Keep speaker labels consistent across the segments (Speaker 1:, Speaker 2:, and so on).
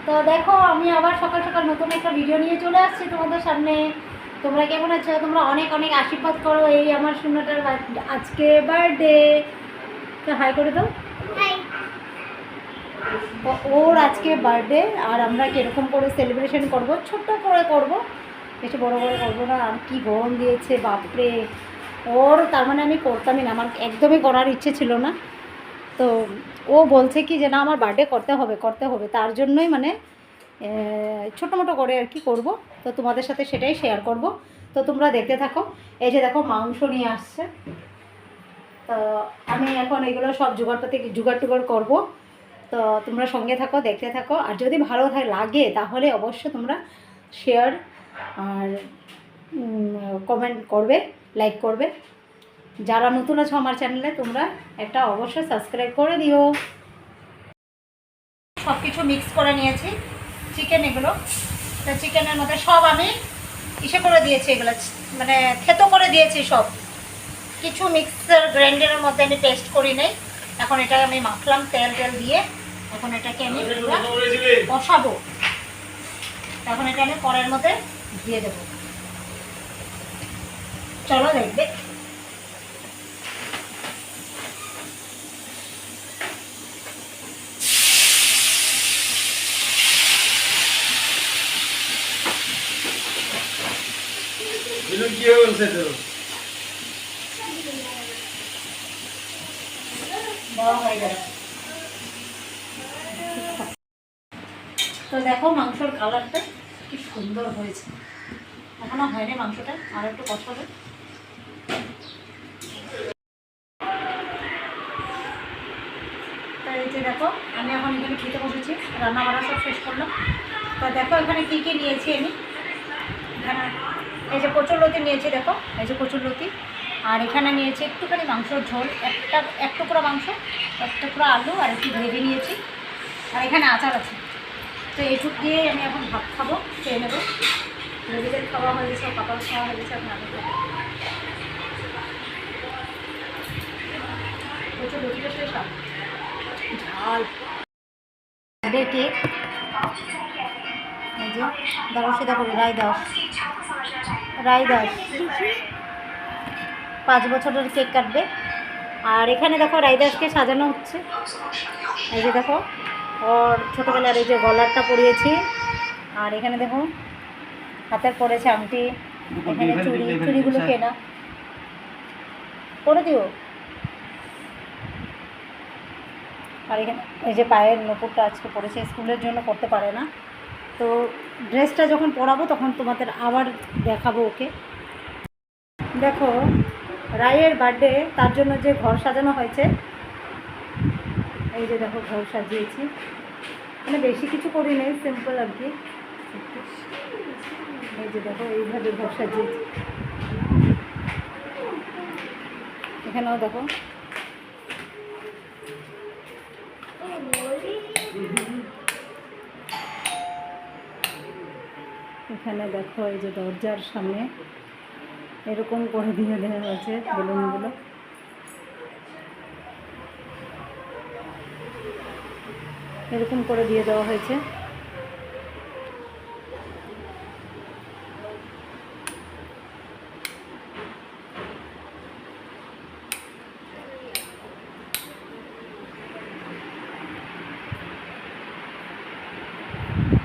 Speaker 1: তো দেখো আমি আবার সকাল সকাল নতুন একটা ভিডিও নিয়ে চলে আসছি তোমাদের সামনে। তোমরা কেমন আছো? তোমরা অনেক অনেক আশীর্বাদ করো। এই আমার শূন্যটার আজকে বার্থডে। তো হাই করে দাও। ওর আজকে বার্থডে, আর আমরা কীরকম করে সেলিব্রেশন করব, ছোট্ট করে করব, বেশি বড় করে করবো না। আর কি গরম দিয়েছে বাপরে। ওর তার মানে আমি করতামই না, আমার একদমই করার ইচ্ছে ছিল না। তো ও বলছে কি যে না আমার বার্থডে করতে হবে করতে হবে, তার জন্যই মানে ছোটো মোটো করে আর কি করবো। তো তোমাদের সাথে সেটাই শেয়ার করব। তো তোমরা দেখতে থাকো। এই যে দেখো মাংস নিয়ে আসছে, তো আমি এখন এগুলো সব জোগাড় টুগাড় করবো। তো তোমরা সঙ্গে থাকো, দেখতে থাকো। আর যদি ভালো লাগে তাহলে অবশ্যই তোমরা শেয়ার আর কমেন্ট করবে, লাইক করবে। যারা নতুন আছো আমার চ্যানেলে তোমরা একটা অবশ্যই সাবস্ক্রাইব করে দিও। সব কিছু মিক্স করে নিয়েছি, চিকেন এগুলো। তো চিকেনের মধ্যে সব আমি ইসে করে দিয়েছি, এগুলো মানে থেতো করে দিয়েছি সব কিছু। মিক্সার গ্রাইন্ডারের মধ্যে আমি পেস্ট করি নাই। এখন এটা আমি মাখলাম তেল দিয়ে। এখন এটাকে আমি কষাবো। এখন এটা আমি কড়াইয়ের মধ্যে দিয়ে দেবো। চলো দেখবে। তো দেখো মাংসর কালারটা কি সুন্দর হয়েছে। এখনো হয়নি মাংসটা, আর একটু কষাবে। তো এই যে দেখো আমি এখন এখানে খেতে বসেছি, রান্না বান্না সব শেষ করলাম। তো দেখো এখানে কী কী নিয়েছি আমি। এখানে এই যে কচুরলতি নিয়েছি, দেখো এই যে কচুরলতি। আর এখানে নিয়েছি একটুখানি মাংসর ঝোল, এক টুকরো মাংস, এক টুকরো আলু, আর একটু গ্রেভি নিয়েছি। আর এখানে আচার আছে। তো এইটুক দিয়েই আমি এখন ভাত খাবো, খেয়ে নেবো। রেডিদের খাওয়া হয়ে গেছে, পাপার খাওয়া হয়ে গেছে, এখন আমি খাবো। প্রচুর রুটিটা শেষ ঝাল কেক। এই যে দাঁড়াও, সেটা করি রায়দাস 5 বছরের কেক কাটবে। আর এখানে দেখো রায়দাসকে সাজানো হচ্ছে। এই যে দেখো ওর ছোটোবেলার এই যে গলারটা পরিয়েছি। আর এখানে দেখো হাতের পরেছে আংটি, এখানে চুড়িগুলো কেনা করে দিও। আর এখানে এই যে পায়ের নপুরটা আজকে পরেছে, স্কুলের জন্য করতে পারে না। তো ড্রেসটা যখন পরাবো তখন তোমাদের আবার দেখাবো ওকে। দেখো রায়ের বার্থডে, তার জন্য যে ঘর সাজানো হয়েছে। এই যে দেখো ঘর সাজিয়েছি, মানে বেশি কিছু করি নেই, সিম্পল আর কি। এই যে দেখো এইভাবে ঘর সাজিয়েছি। এখানেও দেখো এখানে দেখো এই যে দরজার সামনে এরকম করে দিয়ে দেওয়া হয়েছে বেলুনগুলো। এরকম করে দিয়ে দেওয়া হয়েছে।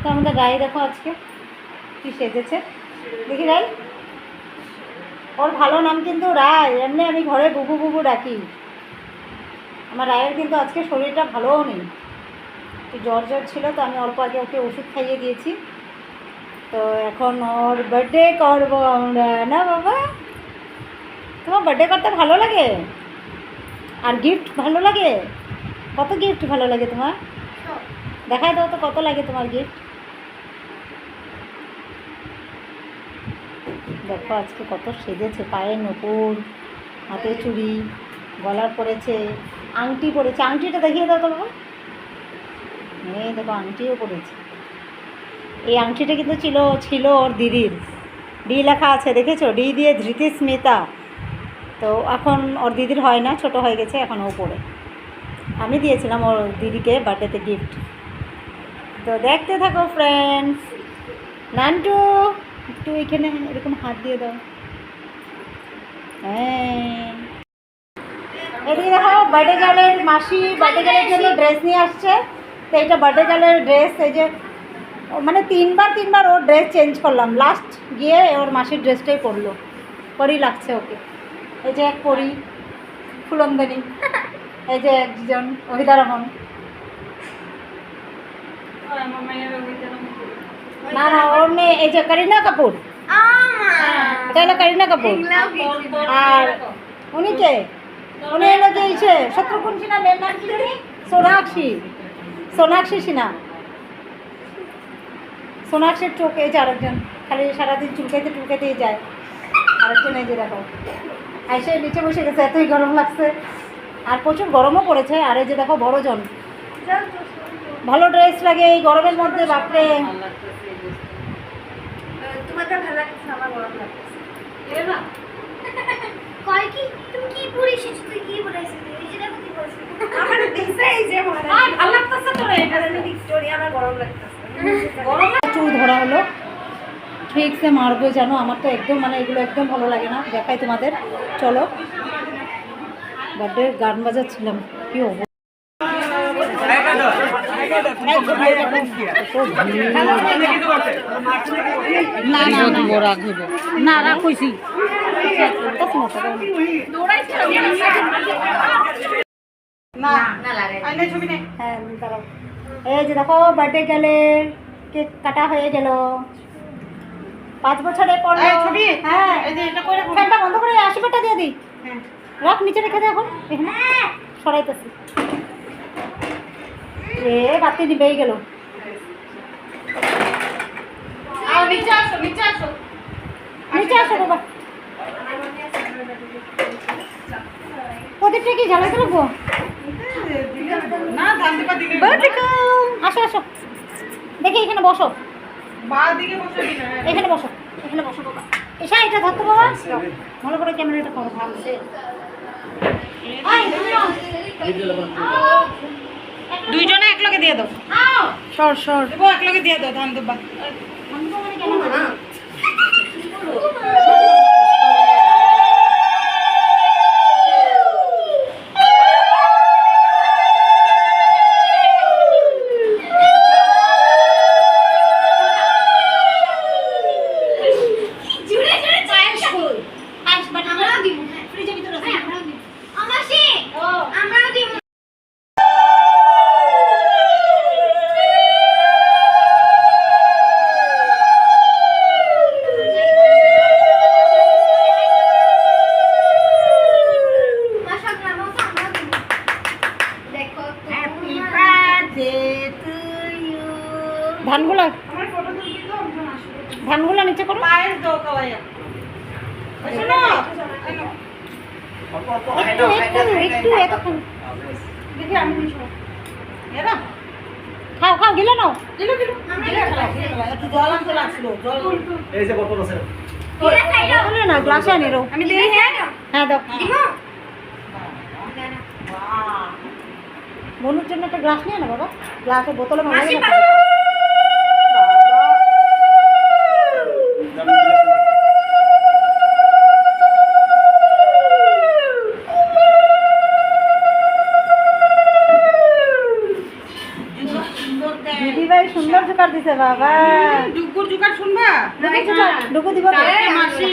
Speaker 1: তো আমাদের রায় দেখো আজকে কি সেজেছে, দেখি রায়। ওর ভালো নাম কিন্তু রায়, এমনি আমি ঘরে বুবু বুবু ডাকি। আমার রায়ের কিন্তু আজকে শরীরটা ভালোও নেই, একটু জ্বর ছিল। তো আমি অল্প আগে ওকে ওষুধ খাইয়ে দিয়েছি। তো এখন ওর বার্থডে করবো আমরা, না বাবা? তোমার বার্থডে করতে ভালো লাগে? আর গিফট ভালো লাগে? কত গিফট ভালো লাগে তোমার? দেখাই দাও তো কত লাগে তোমার গিফট। দেখো আজকে কত সেজেছে, পায়ের নপুর, হাতে চুড়ি, গলার পরেছে, আংটি পরেছে। আংটিটা দেখিয়ে দাও তো বাবা। এই দেখো আংটিও পরেছে। এই আংটিটা কিন্তু ছিল ওর দিদির। ডি লেখা আছে, দেখেছো? ডি দিয়ে ধৃতি স্মিতা। তো এখন ওর দিদির হয় না, ছোট হয়ে গেছে, এখন ও পরে। আমি দিয়েছিলাম ওর দিদিকে বার্থডেতে গিফট। তো দেখতে থাকো ফ্রেন্ডস। নান্টু একটু এখানে এরকম হাত দিয়ে দাও। হ্যাঁ, এদিকে দেখো বার্থডে গার্লের মাসি বার্থডে গার্লের জন্য ড্রেস নিয়ে আসছে। তো এইটা বার্থডে গার্লের ড্রেস, এই যে মানে তিনবার ওর ড্রেস চেঞ্জ করলাম, লাস্ট গিয়ে ওর মাসির ড্রেসটাই পরলো, পরই লাগছে ওকে। এই যে এক পরি ফুলন্দনী, এই যে একজন অভিদা রহমান, না না ওর মেয়ে এই যে করিনা কাপুর, এটা হলো করিনা কাপুর। আর উনি কে? উনি হলো যে ইসে শত্রুঘ্ন সিনহা, মেয়ের নাম কি জানি? সোনাক্ষী সিনহা। সোনাক্ষীর চোখ এই যে আরেকজন, খালি সারাদিন চুলকাইতেই যায়। আরেকজন এই যে দেখো আইসে নিচে বসে গেছে, এতই গরম লাগছে, আর প্রচুর গরমও পড়েছে। আর এই যে দেখো বড়জন, ভালো ড্রেস লাগে এই গরমের মধ্যে, বাপরে।
Speaker 2: তোমাদের ভালো লাগছে, আমার গরম লাগছে। কয় কি তুমি কি পরে এসেছো? তুই কি পরে এসেছিস? এই যে দেখো কি পরেছিস। আমার দেখছে এই যে মনে হয় ভালো লাগতেছে তোর এটা জানি ভিক্টোরিয়া, আমার গরম লাগতেছে। গরম
Speaker 1: চুল ধরা হলো, ঠিকসে মারবো জানো, আমার তো একদম মানে এগুলো একদম ভালো লাগে না। দেখাই তোমাদের, চলো। বার্থডে গান বাজাচ্ছিলাম, কি হবো না রাখছি। এই যে দেখো বার্থডে গেলে কেক কাটা হয়ে গেল, 5 বছরে পড়লো। হ্যাঁ, ফ্যানটা বন্ধ করে আশীর্বাদটা দিয়ে দিই। রাখ, নিচে রেখে দে, এখন এখানে সরাইতেছি। এ বাতি নিবেই গেল। নিচে আসো বাবা, প্রদীপটা কি জ্বালাতে রাখবো? আসো আসো, দেখি এখানে বসো, এখানে বসো, এখানে বসো বাবা। এসা এটা ধরতো বাবা, ভালো করে ক্যামেরাটা করো।
Speaker 3: দুইজনে একলগে দিয়ে দাও,
Speaker 1: সর সর,
Speaker 3: একলগে দিয়ে দাও ধান দুব্বা।
Speaker 1: ধানগুলো নিচে করো, একটু এতক্ষণ খাও খাও, গিলে নাও, না গ্লাসে আনি রো,
Speaker 2: আমি দিই। হ্যাঁ
Speaker 1: হ্যাঁ দাও।
Speaker 2: দিব।
Speaker 1: বনুর জন্য একটা গ্লাস নিয়ে না বাবা, গ্লাসে বোতলে ভালো লাগে না। দিদি ভাই সুন্দর জোকার দিছে বাবা।
Speaker 3: ডুগুর জুকার শুনবা?
Speaker 1: ডুকু দিব না?
Speaker 3: মাসি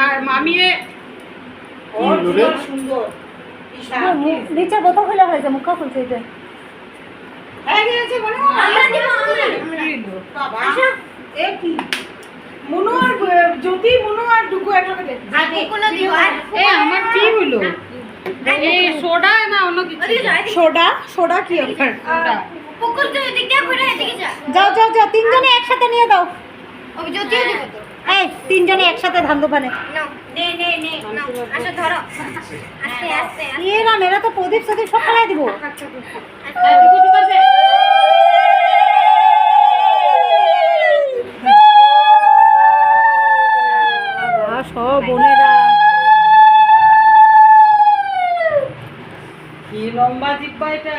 Speaker 3: আর মামিয়ে সুন্দর।
Speaker 1: নিচে বোতল খুলে হয়েছে, মুখা খুলছে এই যে।
Speaker 3: মনু আর জ্যোতি, মনু আর ডুগু একসাথে দে। আমার কি হলো? এই সোডা না অন্য কিছু?
Speaker 1: সোডা কি অফার?
Speaker 2: পুকুর তো এদিকে ঘুরে এদিকে যা।
Speaker 1: যাও যাও যাও, তিনজনে একসাথে নিয়ে দাও।
Speaker 2: ওই জ্যোতিও দিব তো।
Speaker 1: এই তিনজনে একসাথে ধান দোকানে।
Speaker 2: নাও, নে নাও। আসো ধরো। আস্তে আস্তে।
Speaker 1: ইয়ে না, মেরা তো প্রদীপ সদীপ সব ফেলাই দিব। সব বোনেরা
Speaker 3: কি লম্বা জিব্বা এটা।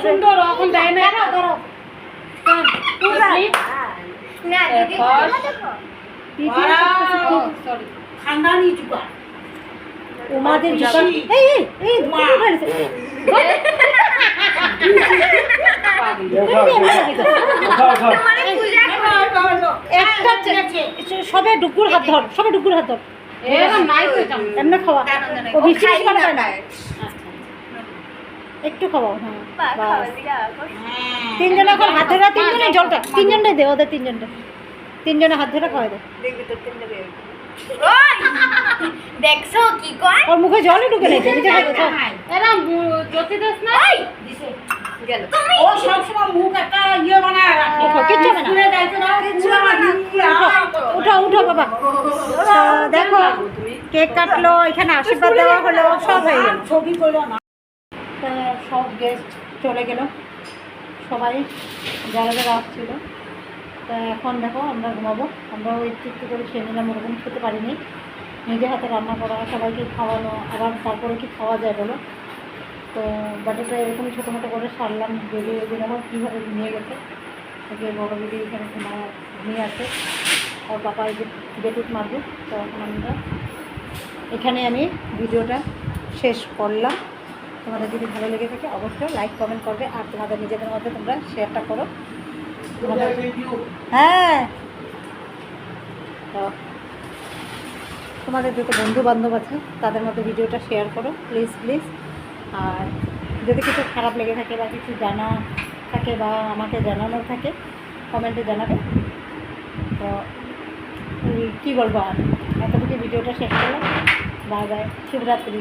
Speaker 3: সুন্দর এখন দেয় না
Speaker 1: ধরো
Speaker 3: Complete?
Speaker 2: না দিদি
Speaker 3: First.
Speaker 1: পিঠে
Speaker 3: সরি
Speaker 4: খানদানি জুগার
Speaker 1: উমাদের জুগার এই
Speaker 4: উমা।
Speaker 2: মানে পূজা
Speaker 1: একটা সবে ডুকুর হাত ধর সবে ডুকুর হাত ধর
Speaker 3: এরকম নাই তো জাম
Speaker 1: এমনি খাওয়া ও বেশি বেশি করে
Speaker 2: না
Speaker 1: না একটু খাওয়াও হ্যাঁ বাস। তিনজনে এখন হাত ধরে তিনজনে জলটা তিনজনটাই দে ওদের তিনজনে হাত ধরে খাওয়াই দে
Speaker 2: ওই দেখছো কি কয়
Speaker 1: ওর মুখে জলই ঢুকে নেই নিজে খাই কোথাও
Speaker 3: এরকম জ্যোতি দাস না
Speaker 2: গেল তুমি
Speaker 4: ও সবসময় মুখ একটা ইয়ে বানায় রাখে
Speaker 1: উঠো, কিচ্ছু হবে না।
Speaker 4: স্কুলে যাইতে দাও কিচ্ছু হবে না
Speaker 1: উঠো উঠো বাবা তো দেখো কেক কাটলো এখানে আশীর্বাদ দেওয়া হলো সব হয়ে গেল
Speaker 4: ছবি করলো না
Speaker 1: তা সব গেস্ট চলে গেল সবাই যারা যারা আসছিল তা এখন দেখো আমরা ঘুমাবো আমরা ওই একটু করে খেয়ে নিলাম ওরকম খেতে পারিনি নিজে হাতে রান্না করা সবাইকে খাওয়ানো আবার তারপরে কি খাওয়া যায় বলো তো বাটাটা এরকমই ছোটো মোটো করে সারলাম যদি ওই দেখো কীভাবে নিয়ে গেছে ওকে বড় দিদি এখানে ঘুমিয়ে আছে আর বাবা এই যে বেটুট মারবে তো এখন আমরা এখানে আমি ভিডিওটা শেষ করলাম তোমাদের যদি ভালো লেগে থাকে অবশ্যই লাইক কমেন্ট করবে আর তোমাদের নিজেদের মধ্যে তোমরা শেয়ারটা করো তোমাদের হ্যাঁ তো তোমাদের যত বন্ধু বান্ধব আছে তাদের মধ্যে ভিডিওটা শেয়ার করো প্লিজ প্লিজ আর যদি কিছু খারাপ লেগে থাকে বা কিছু জানা থাকে বা আমাকে জানানোর থাকে কমেন্টে জানাবে তো কী বলবো আর এতটুকু ভিডিওটা শেষ করলাম বাই বাই শুভরাত্রি